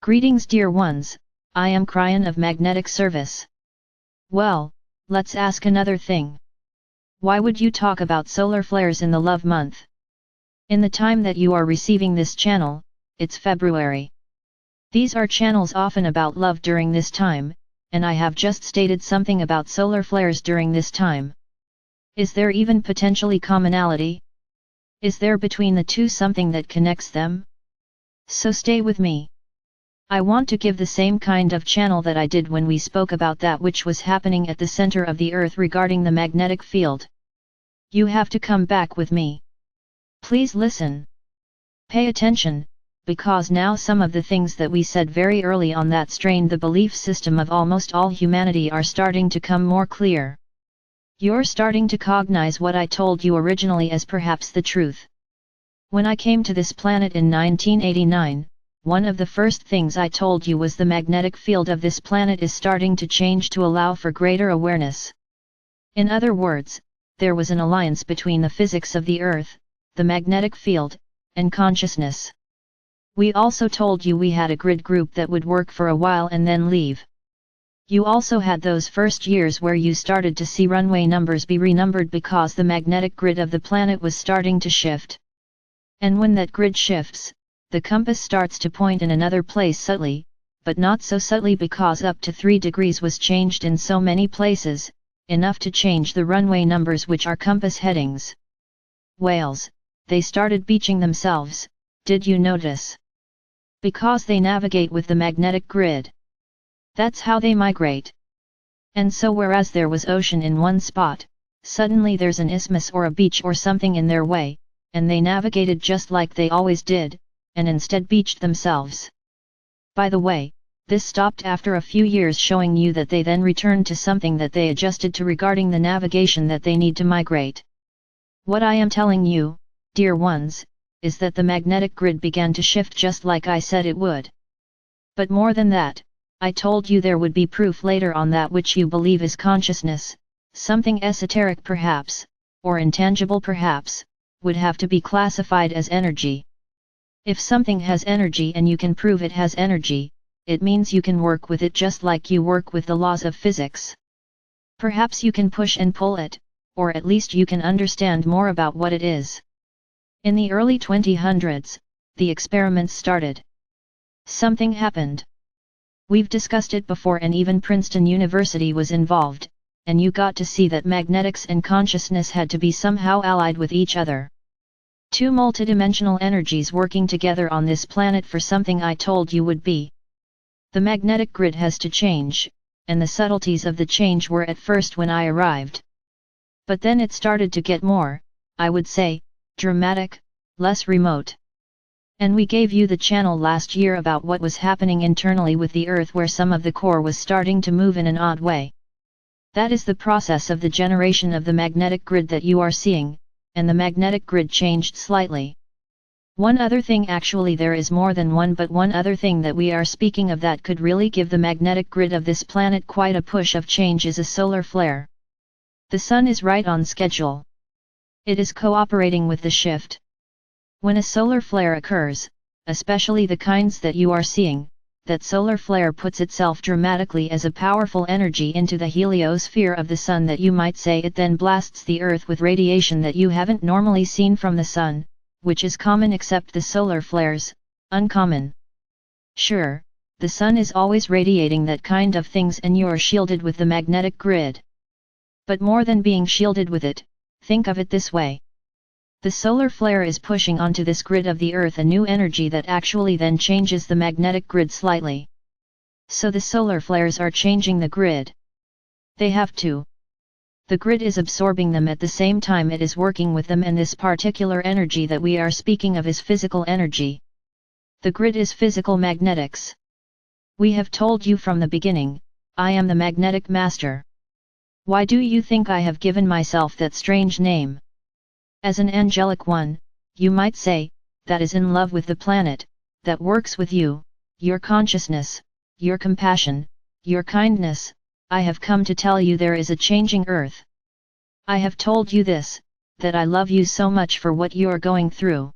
Greetings dear ones, I am Kryon of Magnetic Service. Well, let's ask another thing. Why would you talk about solar flares in the love month? In the time that you are receiving this channel, it's February. These are channels often about love during this time, and I have just stated something about solar flares during this time. Is there even potentially commonality? Is there between the two something that connects them? So stay with me. I want to give the same kind of channel that I did when we spoke about that which was happening at the center of the earth regarding the magnetic field. You have to come back with me. Please listen. Pay attention, because now some of the things that we said very early on that strained the belief system of almost all humanity are starting to come more clear. You're starting to cognize what I told you originally as perhaps the truth. When I came to this planet in 1989, one of the first things I told you was the magnetic field of this planet is starting to change to allow for greater awareness. In other words, there was an alliance between the physics of the earth, the magnetic field, and consciousness. We also told you we had a grid group that would work for a while and then leave. You also had those first years where you started to see runway numbers be renumbered because the magnetic grid of the planet was starting to shift. And when that grid shifts, the compass starts to point in another place subtly, but not so subtly because up to 3 degrees was changed in so many places, enough to change the runway numbers which are compass headings. Whales, they started beaching themselves, did you notice? Because they navigate with the magnetic grid. That's how they migrate. And so whereas there was ocean in one spot, suddenly there's an isthmus or a beach or something in their way, and they navigated just like they always did, and instead beached themselves. By the way, this stopped after a few years, showing you that they then returned to something that they adjusted to regarding the navigation that they need to migrate. What I am telling you, dear ones, is that the magnetic grid began to shift just like I said it would. But more than that, I told you there would be proof later on that which you believe is consciousness, something esoteric perhaps, or intangible perhaps, would have to be classified as energy. If something has energy and you can prove it has energy, it means you can work with it just like you work with the laws of physics. Perhaps you can push and pull it, or at least you can understand more about what it is. In the early 2000s, the experiments started. Something happened. We've discussed it before, and even Princeton University was involved, and you got to see that magnetics and consciousness had to be somehow allied with each other. Two multidimensional energies working together on this planet for something I told you would be. The magnetic grid has to change, and the subtleties of the change were at first when I arrived. But then it started to get more, I would say, dramatic, less remote. And we gave you the channel last year about what was happening internally with the Earth, where some of the core was starting to move in an odd way. That is the process of the generation of the magnetic grid that you are seeing, and the magnetic grid changed slightly. One other thing, actually there is more than one, but one other thing that we are speaking of that could really give the magnetic grid of this planet quite a push of change is a solar flare. The Sun is right on schedule. It is cooperating with the shift. When a solar flare occurs, especially the kinds that you are seeing, that solar flare puts itself dramatically as a powerful energy into the heliosphere of the Sun, that you might say it then blasts the Earth with radiation that you haven't normally seen from the Sun, which is common, except the solar flares, uncommon. Sure, the Sun is always radiating that kind of things and you're shielded with the magnetic grid. But more than being shielded with it, think of it this way. The solar flare is pushing onto this grid of the Earth a new energy that actually then changes the magnetic grid slightly. So the solar flares are changing the grid. They have to. The grid is absorbing them at the same time it is working with them, and this particular energy that we are speaking of is physical energy. The grid is physical magnetics. We have told you from the beginning, I am the magnetic master. Why do you think I have given myself that strange name? As an angelic one, you might say, that is in love with the planet, that works with you, your consciousness, your compassion, your kindness. I have come to tell you there is a changing Earth. I have told you this, that I love you so much for what you are going through.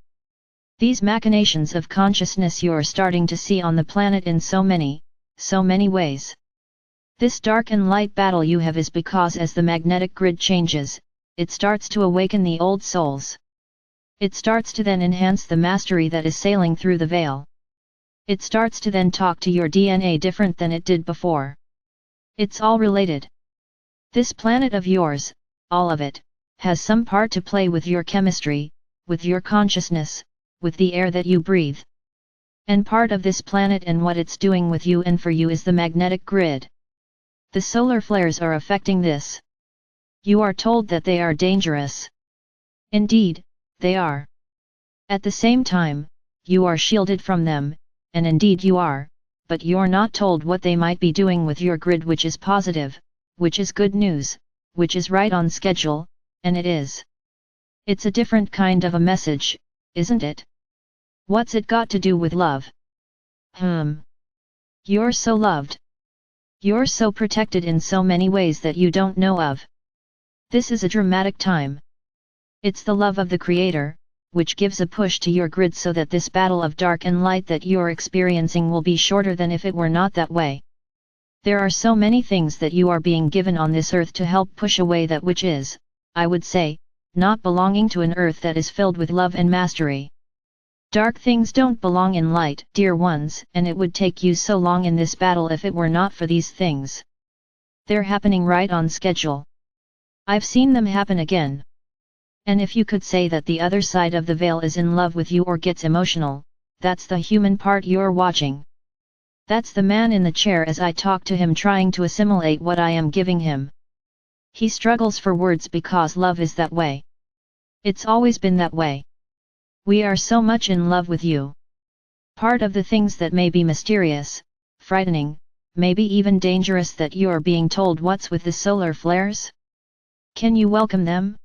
These machinations of consciousness you're starting to see on the planet in so many ways. This dark and light battle you have is because as the magnetic grid changes, it starts to awaken the old souls. It starts to then enhance the mastery that is sailing through the veil. It starts to then talk to your DNA different than it did before. It's all related. This planet of yours, all of it, has some part to play with your chemistry, with your consciousness, with the air that you breathe. And part of this planet and what it's doing with you and for you is the magnetic grid. The solar flares are affecting this. You are told that they are dangerous. Indeed, they are. At the same time, you are shielded from them, and indeed you are, but you're not told what they might be doing with your grid, which is positive, which is good news, which is right on schedule, and it is. It's a different kind of a message, isn't it? What's it got to do with love? You're so loved. You're so protected in so many ways that you don't know of. This is a dramatic time. It's the love of the Creator, which gives a push to your grid so that this battle of dark and light that you're experiencing will be shorter than if it were not that way. There are so many things that you are being given on this earth to help push away that which is, I would say, not belonging to an earth that is filled with love and mastery. Dark things don't belong in light, dear ones, and it would take you so long in this battle if it were not for these things. They're happening right on schedule. I've seen them happen again. And if you could say that the other side of the veil is in love with you or gets emotional, that's the human part you're watching. That's the man in the chair as I talk to him trying to assimilate what I am giving him. He struggles for words because love is that way. It's always been that way. We are so much in love with you. Part of the things that may be mysterious, frightening, maybe even dangerous that you're being told what's with the solar flares? Can you welcome them?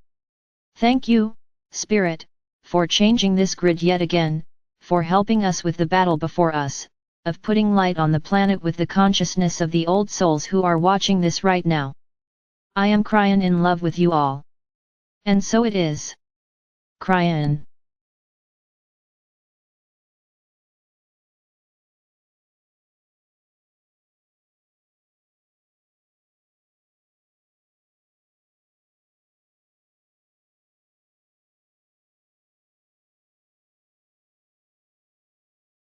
Thank you, Spirit, for changing this grid yet again, for helping us with the battle before us, of putting light on the planet with the consciousness of the old souls who are watching this right now. I am Kryon in love with you all. And so it is. Kryon.